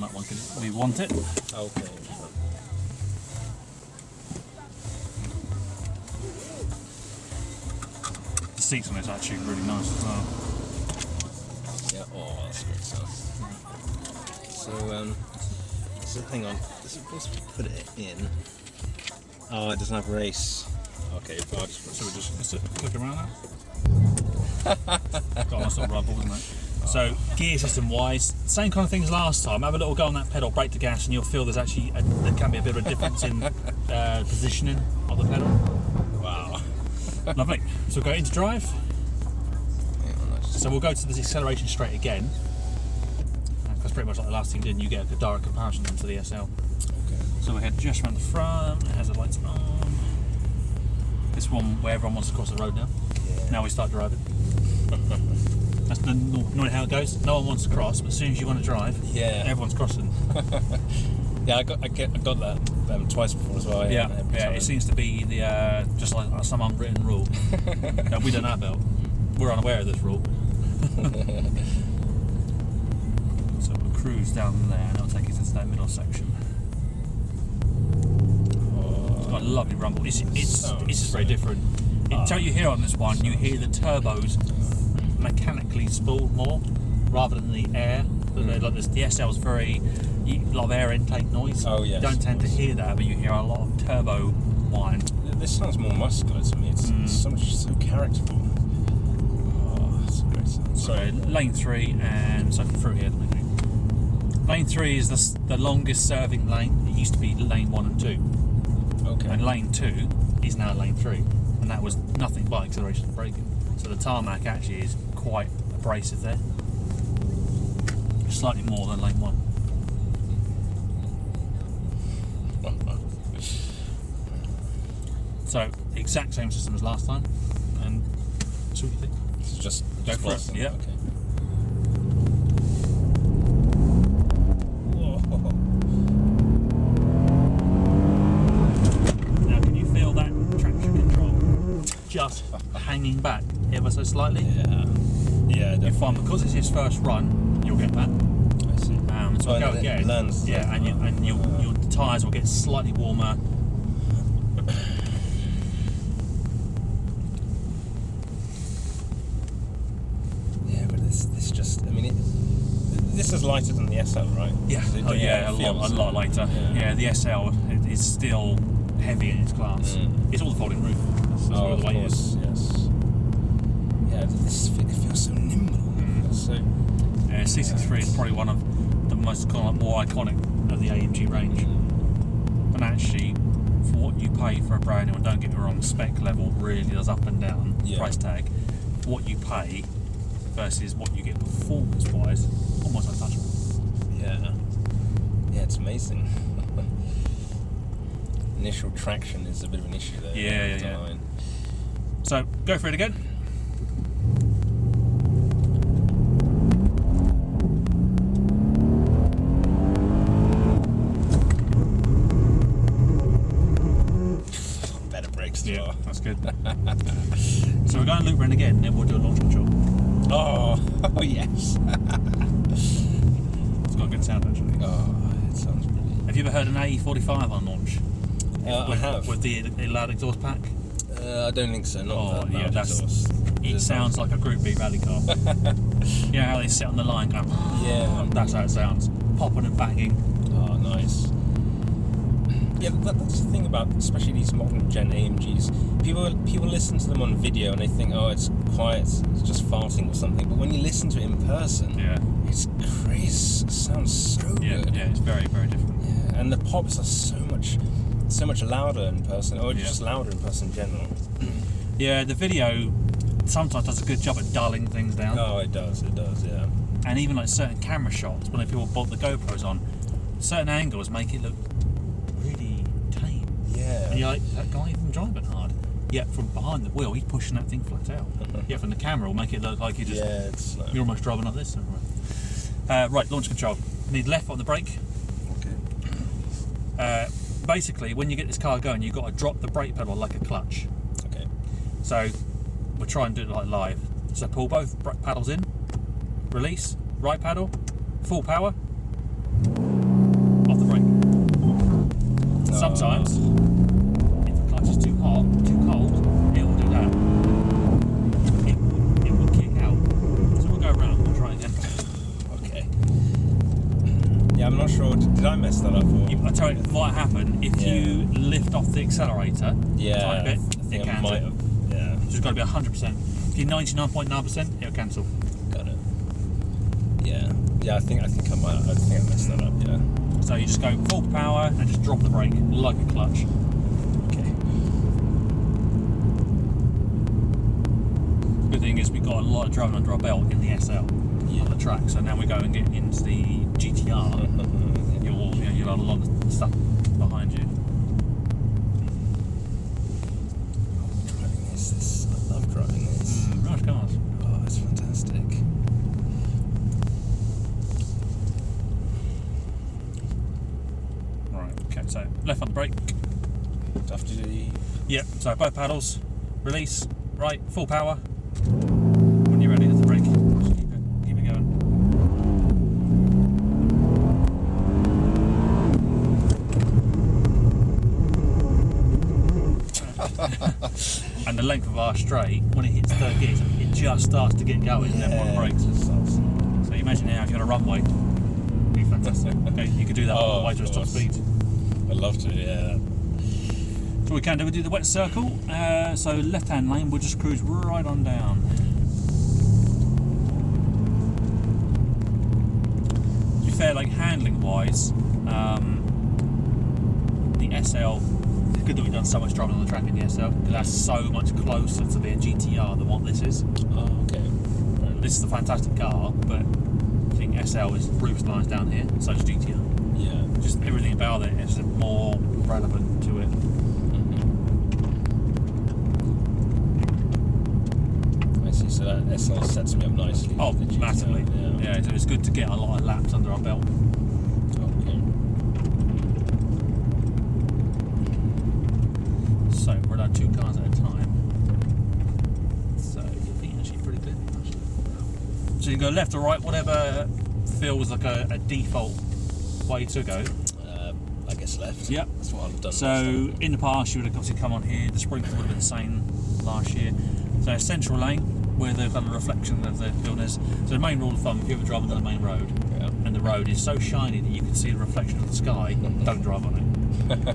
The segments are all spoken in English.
that one because we want it. Okay. The seats on it's actually really nice as well. Yeah, oh, that's great stuff. So hang on, is it supposed to put it in? Oh, it doesn't have race. Okay, but I'll just... So we just click around that. Got a nice little rubble, isn't it? So gear system wise, same kind of thing as last time. Have a little go on that pedal, brake to gas, and you'll feel there's actually there can be a bit of a difference in positioning of the pedal. Wow. Lovely. So we'll go into drive. So we'll go to the acceleration straight again, because pretty much like the last thing you did, you get a direct comparison to the SL. Okay. So we head just around the front. It has the lights on. This one where everyone wants to cross the road now. Yeah. Now we start driving. That's normally how it goes. No one wants to cross, but as soon as you want to drive, Yeah. everyone's crossing. Yeah, I got that twice before as well. Yeah. It seems to be the just like some unwritten rule that we don't know about. We're unaware of this rule. So we'll cruise down there, and it'll take us into that middle section. It's got a lovely rumble. It's just very different. Until you hear on this one, you hear the turbos mechanically spooled more rather than the air. Like this, the SL is a lot of air intake noise. Oh yes. You don't tend to hear that, but you hear a lot of turbo whine. This sounds more muscular to me. It's so characterful. Oh, that's a great sound. So lane 3, and so through here. Lane 3 is the longest serving lane. It used to be lane 1 and 2. Okay. And lane 2 is now lane 3, and that was nothing but acceleration and braking. So the tarmac actually is quite abrasive there. Slightly more than lane 1. So exact same system as last time, and so what do you think? This is just Go for it. awesome. Yeah. Okay. Now can you feel that traction control just hanging back ever so slightly? Yeah. Yeah. You find because it's his first run, you'll get that. I see. So we'll go again. Yeah, and your tyres will get slightly warmer. Yeah, but this just, I mean, this is lighter than the SL, right? Yeah. It, Oh yeah, a lot lighter. Yeah, the SL is still heavy in its class. It's all the folding roof. That's where the weight is. Yes. Yeah, it feels so nimble. So. C63 is probably one of the most more iconic of the AMG range. And actually, for what you pay for a brand new, and don't get me wrong, spec level really does up and down, price tag. For what you pay versus what you get performance-wise, almost untouchable. Yeah. Yeah, it's amazing. Initial traction is a bit of an issue there. Yeah. So, go for it again. Yeah, that's good. So we're going to loop around again, and then we'll do a launch control. Oh yes. It's got a good sound actually. Oh, it sounds brilliant. Have you ever heard an AE45 on launch? I have. With the loud exhaust pack? I don't think so. Not that loud exhaust. It sounds like a Group B rally car. You know how they sit on the line going, yeah. That's how it sounds. Popping and banging. Oh, nice. Yeah, that's the thing about especially these modern gen AMGs. People listen to them on video and they think, oh, it's quiet, it's just farting or something. But when you listen to it in person, it's crazy. It sounds so good. Yeah, it's very, very different. Yeah, and the pops are so much louder in person, or just louder in person in general. Yeah, the video sometimes does a good job at dulling things down. Oh, it does, yeah. And even like certain camera shots, when people bolt the GoPros on, certain angles make it look really tame. Yeah. And you're like, that guy even driving hard. Yet from behind the wheel, he's pushing that thing flat out. Yet from the camera, will make it look like you're almost driving like this. Right, launch control. Need left on the brake. Okay. Basically, when you get this car going, you've got to drop the brake pedal like a clutch. Okay. So we'll try and do it like live. So pull both pedals in, release, right pedal, full power. sometimes, if the clutch is too hot, too cold, it will do that. It will kick out. So we'll go around, we'll try again. Okay. Yeah, I'm not sure. Did I mess that up? Or? I tell you, what happen if you lift off the accelerator a tiny bit, it I cancels. might have. Yeah. So it's got to be 100%. If you're 99.9%, it'll cancel. Got it. Yeah. Yeah, I think I messed that up. Yeah. So you just go full power and just drop the brake like a clutch. Okay. Good thing is we've got a lot of driving under our belt in the SL on the track. So now we go and get into the GTR. You'll have a lot of stuff behind you. Driving this. I love driving this. Nice cars. Oh, it's fantastic. So left on the brake. After the. Yep. So both paddles, release, right, full power. When you're ready, hit the brake. Just keep it going. And the length of our straight, when it hits third gear, it just starts to get going. And then one brakes. So you imagine now if you're on a runway, it'd be fantastic. Okay, you could do that all the way to a stop speed. I'd love to, yeah. So we can do, we do the wet circle. So left hand lane, we'll just cruise right on down. To be fair, like handling wise, the SL, it's good that we've done so much driving on the track in the SL, because that's so much closer to being GTR than what this is. Oh, okay. This is a fantastic car, but I think SL is roof lines down here, so is GTR. Yeah. Just everything about it is more relevant to it. I see, so that SL sets me up nicely. Oh, massively. Yeah, so it's good to get a lot of laps under our belt. Okay. So we're allowed 2 cars at a time. So your feet are actually pretty clear. So you can go left or right, whatever feels like a default way to go. I guess left. Yep. That's what I've done. So in the past you would have obviously come on here, the sprinkler would have been the same last year. So central lane, where they've got a reflection of the buildings. So the main rule of thumb, if you ever drive on the main road, and the road is so shiny that you can see the reflection of the sky, don't drive on it.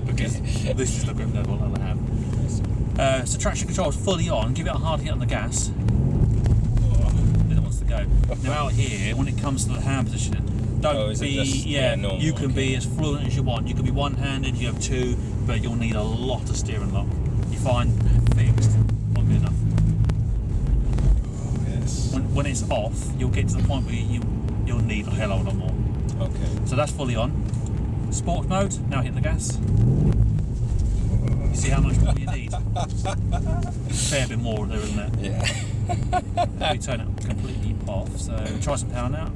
Because this is the grip level that they have. So traction control is fully on, give it a hard hit on the gas. Then it wants to go. Now out here, when it comes to the hand positioning, don't be, normal, you can be as fluent as you want. You can be one-handed, you have 2, but you'll need a lot of steering lock. You find fixed, won't be enough. Yes. When it's off, you'll get to the point where you'll need a hell of a lot more. Okay. So that's fully on. Sport mode, now hit the gas. You see how much more you need? Fair bit more there, isn't it? Yeah. We turn it completely off, so try some power now.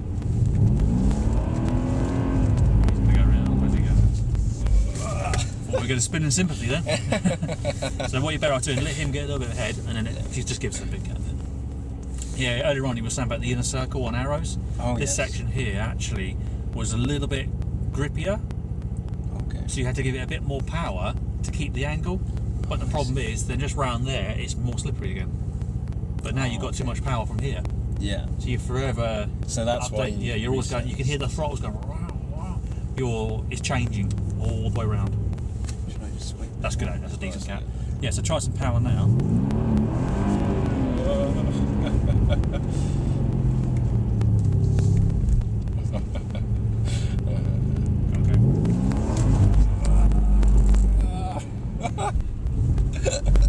We're going to spin in sympathy then. So what you're better off doing, let him get a little bit ahead, and then just gives us a big cut then. Yeah, earlier on you were saying about the inner circle on arrows. This section here actually was a little bit grippier. Okay. So you had to give it a bit more power to keep the angle. But the problem is, then just round there, it's more slippery again. But now you've got too much power from here. Yeah. So you're forever. So that's why. You're always going. You can hear the throttles going. It's changing all the way around. That's good. That's a decent cat. Yeah. So try some power now.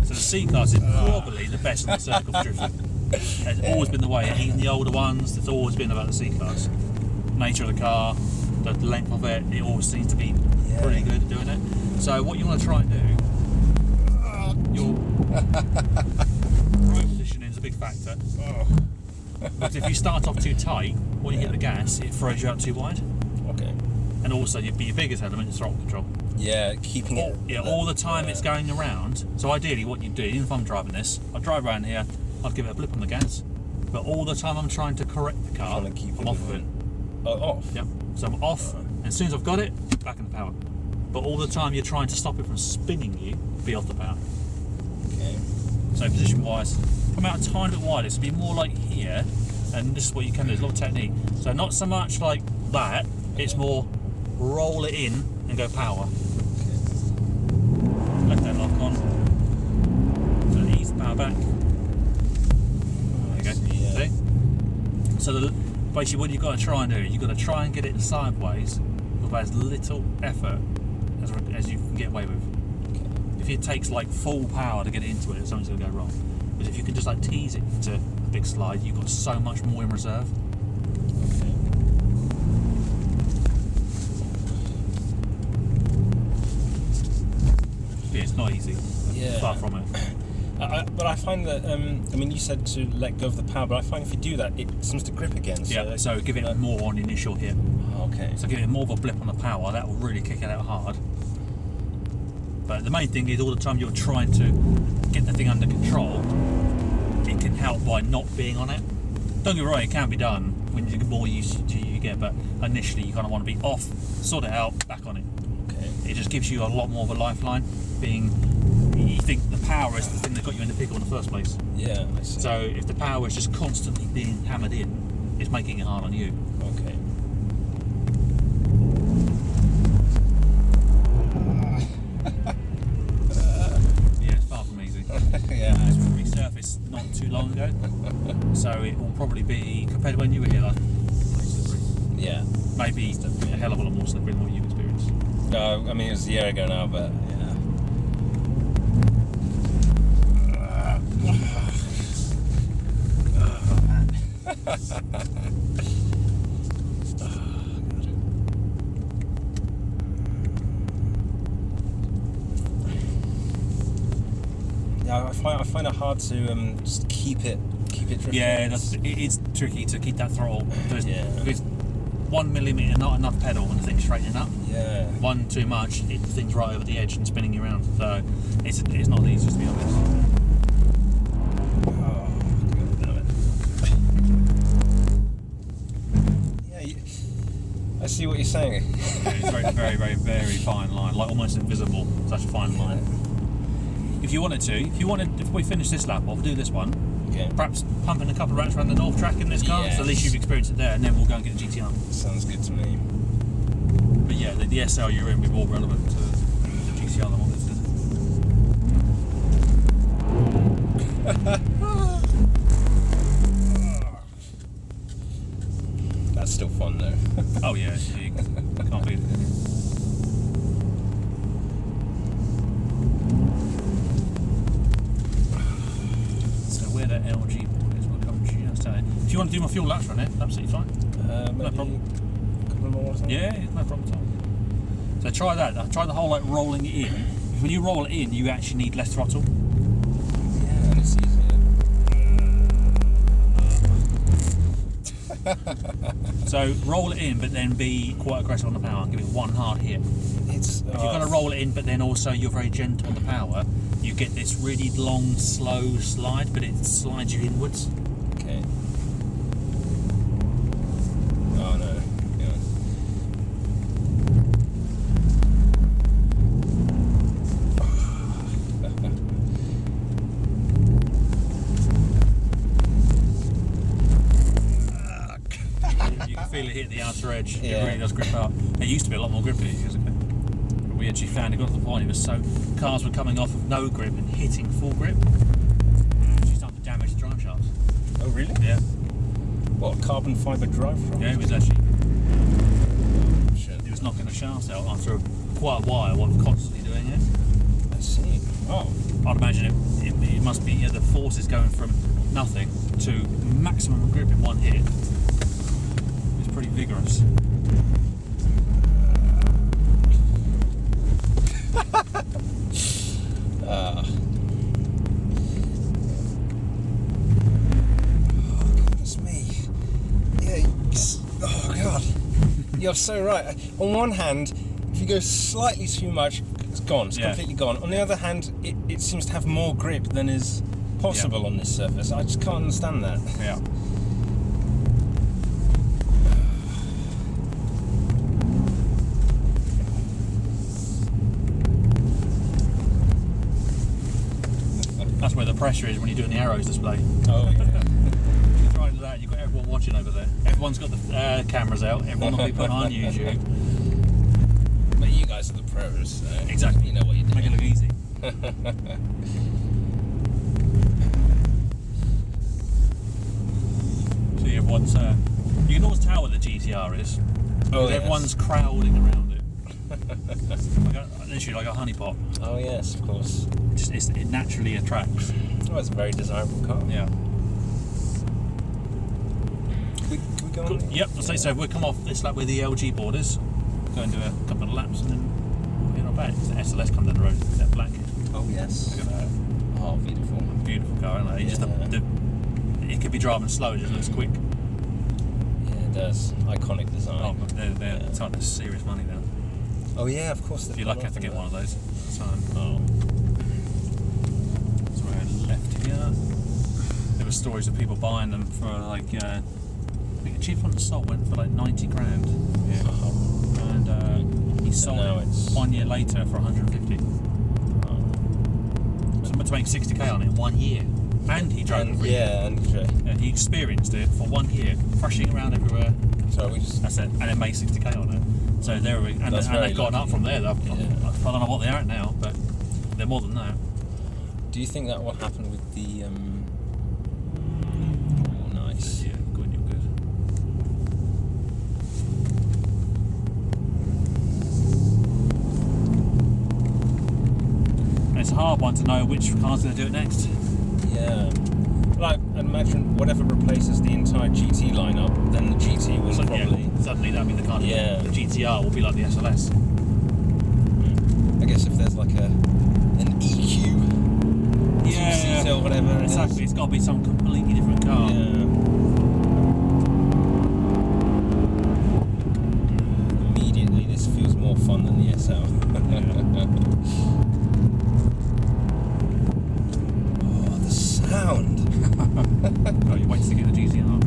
So the C-Class is probably the best in the circle for drifting. It's always been the way. Even the older ones, it's always been about the C-Class. Nature of the car, the length of it, it always seems to be pretty good at doing it. So what you want to try and do, your road positioning is a big factor. Because if you start off too tight, when you hit the gas, it throws you out too wide. Okay. And also your biggest element is throttle control. Yeah, keeping it. Yeah, all the time it's going around. So ideally what you do, even if I'm driving this, I'll drive around here, I'll give it a blip on the gas. But all the time I'm trying to correct the car, I'm off of it. Oh, off? Yep. So I'm off, and as soon as I've got it, back in the power. but all the time you're trying to stop it from spinning you, be off the power. Okay. So position wise, come out a tiny bit wider, so be more like here, and this is what you can do, there's a lot of technique. So not so much like that, it's more roll it in and go power. Okay. Let that lock on. So ease the power back. There you go. Yeah. See? So basically what you've got to try and do, you've got to try and get it sideways with as little effort as you can get away with. If it takes like full power to get it into it, something's going to go wrong. But if you can just like tease it to a big slide, you've got so much more in reserve. Okay. Yeah, it's not easy. Yeah. Far from it. But I find that, I mean, you said to let go of the power, but I find if you do that, it seems to grip again. So Yeah, so give it more on the initial hit. Okay. So give it more of a blip on the power, that will really kick it out hard. But the main thing is all the time you're trying to get the thing under control, it can help by not being on it. Don't get me wrong, it can be done when you get more used to you get, but initially you kind of want to be off, sort it out, back on it. Okay. It just gives you a lot more of a lifeline, being you think the power is the thing that got you in the pickle in the first place. Yeah, I see. So if the power is just constantly being hammered in, it's making it hard on you. Okay. Yeah, it's far from easy. Yeah. It's resurfaced not too long ago, so it will probably be, compared to when you were here, like, pretty slippery. Yeah. Maybe a hell of a lot more slippery than what you've experienced. No, I mean, it was a year ago now, but yeah. Yeah, I find it hard to just keep it drifting. Yeah, it's tricky to keep that throttle. Yeah. Because 1 millimetre, not enough pedal when the thing's straightening up. Yeah. One too much, the thing's right over the edge and spinning you around. So it's not the easiest, to be honest. Oh, God damn it. Yeah, I see what you're saying. Yeah, it's very, very, very, very fine line, like almost invisible. Such a fine line. If you wanted to, if we finish this lap off, do this one. Okay. Perhaps pumping a couple of rounds around the North track in this car, Yes. so at least you've experienced it there, and then we'll go and get the GTR. Sounds good to me. But yeah, the SL you're in will be more relevant to the GTR than what this is. That's still fun though. Oh yeah, you can't beat it. So where the LG board is, we'll come just out. If you want to do my fuel laps run it, absolutely fine. Maybe problem. a couple more or something? Yeah, no problem at all. So try that. Try the whole like rolling it in. When you roll it in, you actually need less throttle. Yeah, and it's easier. So roll it in, but then be quite aggressive on the power. Give it one hard hit. It's If you're going to roll it in, but then also you're very gentle on the power, you get this really long, slow slide, but it slides you inwards. Okay. Oh no. Yeah. You can feel it hit the outer edge. Yeah. It really does grip up. It used to be a lot more grippy years ago. But we actually found it got to the point it was so cars were coming off of no grip and hitting full grip. And actually started to damage the drive shafts. Oh really? Yeah. What, carbon fibre drive from? Yeah, it was actually Shit. it was knocking the shafts out after quite a while of constantly doing it. I see. Oh. I'd imagine it must be the force is going from nothing to maximum grip in one hit. It's pretty vigorous. Goodness me. Yeah. Oh God. You're so right. On one hand, if you go slightly too much, it's gone. It's completely gone. On the other hand, it seems to have more grip than is possible on this surface. I just can't understand that. Yeah. pressure is when you're doing the arrows display. Oh yeah. You try to do that, you've got everyone watching over there. Everyone's got the cameras out. Everyone will be put on YouTube. But you guys are the pros, so Exactly. you know what you're doing. Make it look easy. See, everyone's. You can always tell what the GTR is. Oh, yes. Everyone's crowding around it. Literally like a honeypot. Oh yes, of course. It naturally attracts. Oh, it's a very desirable car. Yeah. Can we go on? Cool. Yep. So we'll come off this lap with the LG borders. Go and do a couple of laps and then we'll get back. The SLS come down the road. They're black. Oh yes. Look at that. Oh, beautiful. Beautiful car, isn't it? Yeah. Just it could be driving slow. It just looks quick. Yeah, it does. Iconic design. Oh, but they're starting to serious money now. Oh yeah, of course. If you're lucky enough to get one of those. So, Oh. so we're left here. There were stories of people buying them for like, I think a cheap one sold went for like 90 grand. Yeah. Oh. And he sold now it it's 1 year later for 150. So to make 60k on it in 1 year. And he drove it for and he experienced it for 1 year, thrashing around everywhere. So we just. That's it. And it made 60k on it. So there we and they've gone up from there. I don't know what they are at now, but they're more than that. Do you think that will happen with the? Oh, nice. Yeah, good. You're good. And it's a hard one to know which car's going to do it next. Yeah. Like, I'd imagine whatever replaces the entire GT lineup, then the GT will probably. Suddenly that'll be the car. Yeah. The GTR will be like the SLS. I guess if there's like an EQ, two-seater or whatever. Exactly. It's got to be some completely different car. Yeah. Immediately, this feels more fun than the SL. Oh, the sound! Oh, you wait to get the GTR.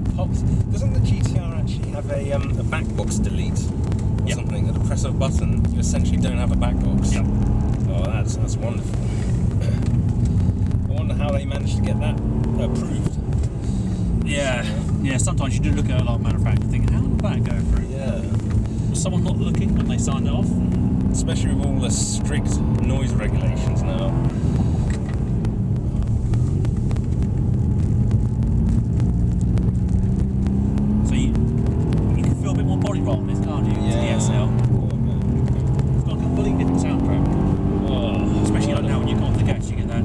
The pops. Doesn't the GTR actually have a back box delete or something? At the press of a button, you essentially don't have a back box. Yep. Oh, that's wonderful. I wonder how they managed to get that approved. Yeah. Sometimes you do look at a lot of manufacturers thinking, how did that go through? Yeah. Was someone not looking when they signed it off? Especially with all the strict noise regulations now. So you can feel a bit more body roll in this, can't you? Yeah. To the SL. It's got a completely different soundtrack. Oh, Especially like now when you go off the gas, you get that.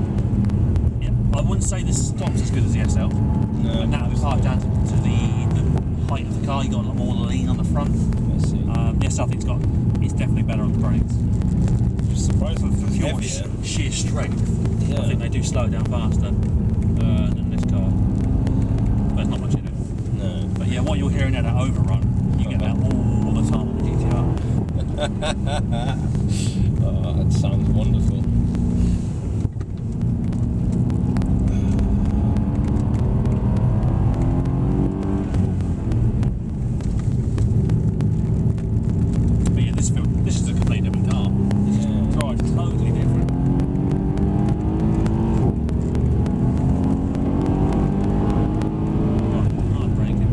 Yeah, I wouldn't say this stop's as good as the SL. no. But now we park down to the height of the car, you got a lot more lean on the front. I see. The SL thing's it's definitely better on the brakes. Just surprised with the Pure heavier. sheer strength. Yeah. I think they do slow down faster than this car. But there's not much in it. No. But yeah, what you're hearing at that overrun, you get that all the time on the GTR. Oh, that sounds wonderful. But yeah, this is a completely different car. This drives totally different. Hard braking.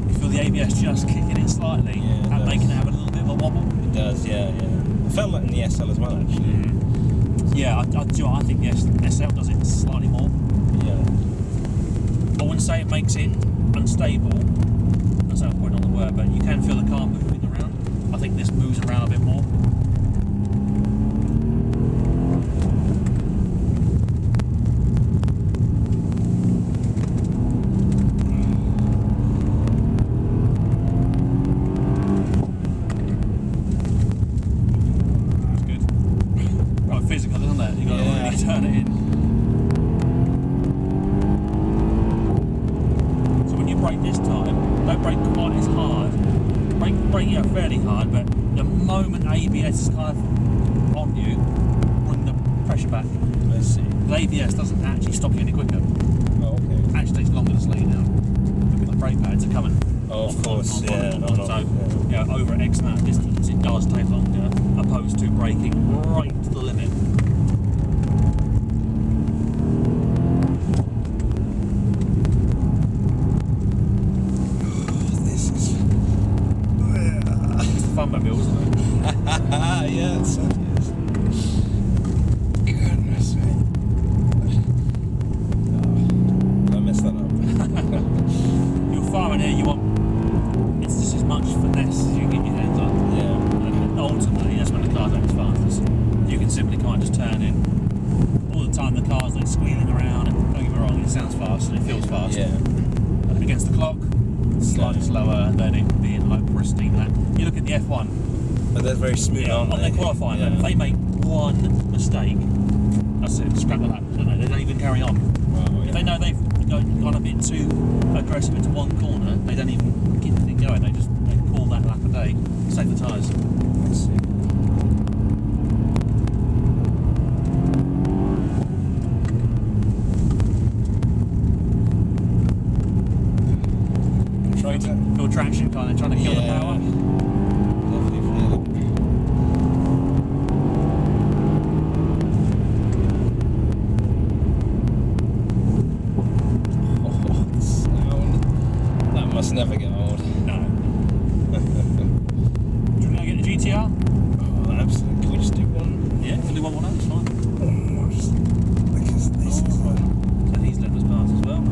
You feel the ABS just kicking in slightly, Yeah, and making it have a little bit of a wobble. It does, yeah. I felt that in the SL as well, actually. Yeah, I think the SL does it slightly more. Yeah. I wouldn't say it makes it unstable. That's not quite on the word, but you can feel the car moving around. I think this moves around a bit more. That's good. Right, physical, isn't it? You've got to really turn it in. Brake this time, don't brake quite as hard. Brake fairly hard, but the moment ABS is kind of on you, bring the pressure back. I see. The ABS doesn't actually stop you any quicker. Oh, okay. It actually takes longer to slow you down because the brake pads are coming. Oh, of course, yeah. So, over X amount of distance, it does take longer, opposed to braking right to the limit. combo bill, isn't it? Yeah, it certainly is. Goodness me. Oh, I messed that up. You're far in here, you want... It's just as much finesse as you can get your hands on. Yeah. And ultimately, that's when the car goes fastest. You can simply kind of just turn in. All the time the car's like squealing around, and don't get me wrong, it sounds fast and it feels fast. Yeah. Against the clock, slightly slower, then it can be in like pristine. You look at the F1, But they're very smooth, aren't on they? their qualifying, if they make one mistake, that's it, scrap the lap. They don't even carry on. Oh, yeah. If they know they've gone a bit too aggressive into one corner, they don't even get anything going. They pull that lap a day, save the tyres. Let's see. Full traction kind of trying to kill the power. Definitely feel it. Oh, the sound. That must never get old. No. Do you want to get the GTR? Oh, absolutely. Can we just do one? Yeah, we'll do one out, it's fine. Oh, just because this is So he's let us pass as well.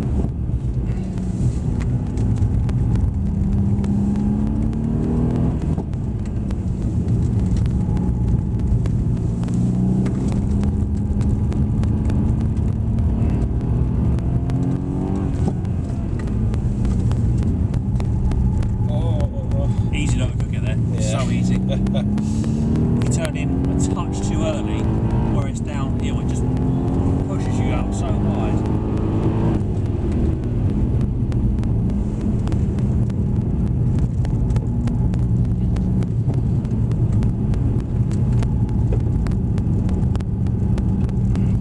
Easy to overcook it there. Yeah. So easy. You turn in a touch too early, where it's downhill, it just pushes you out so wide.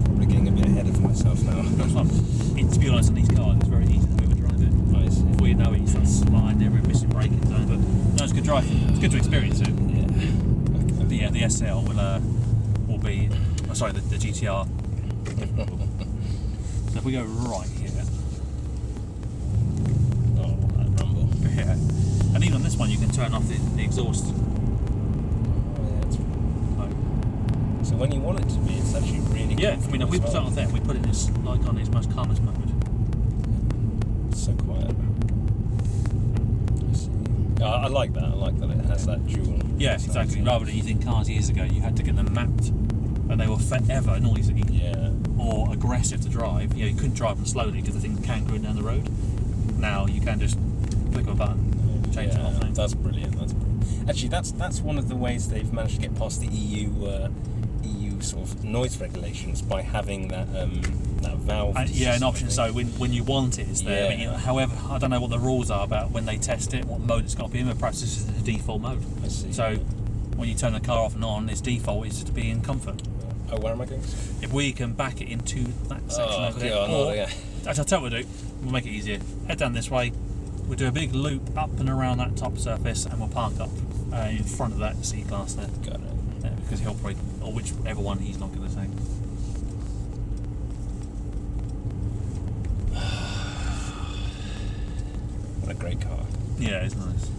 Probably getting a bit ahead of myself now. To be honest, on these cars, it's very easy to overdrive it. Nice. Before you know it, you start sliding there and missing braking zone. But no, it's good driving. It's good to experience it. Yeah. But yeah, the SL will be. Oh, sorry, the GTR. So if we go right here, Oh, that rumble. yeah, and even on this one, you can turn off the exhaust. Oh, yeah, it's... So when you want it to be, it's actually really Yeah, I mean, if we comfortable as start off there, we put it in this, like on its most calmest mode. It's so quiet. I see. I like that. I like that it has that dual. Yeah, exactly. Rather than using cars years ago, you had to get them mapped, and they were forever noisy Yeah. or aggressive to drive. You couldn't drive them slowly because the thing can't go down the road. Now you can just click a button, change the whole thing. That's brilliant. That's brilliant. Actually, that's one of the ways they've managed to get past the EU sort of noise regulations by having that that valve. Yeah, an option. So when you want it, it's there. Yeah. But however, I don't know what the rules are about when they test it, what mode it's got to be in. But perhaps this is the default mode. I see. So when you turn the car off and on, its default is to be in comfort. Oh, where am I going? If we can back it into that section over there, God, no, yeah. actually, I'll tell you what we'll do. We'll make it easier. Head down this way. We'll do a big loop up and around that top surface, and we'll park up in front of that C-Class there. Got it. Yeah, because he'll probably, or whichever one he's not going to say. What a great car. Yeah, it's nice.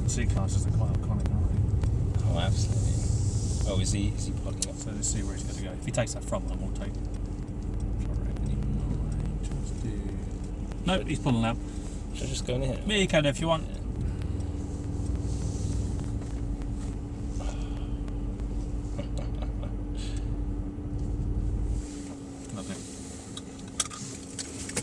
The C-Class is quite iconic, aren't they? Oh, absolutely. Oh, is he plugging up? So let's see where he's going to go. If he takes that from them, we'll take. Nope, he's pulling out. Should I just go in here? Yeah, you can if you want. Yeah.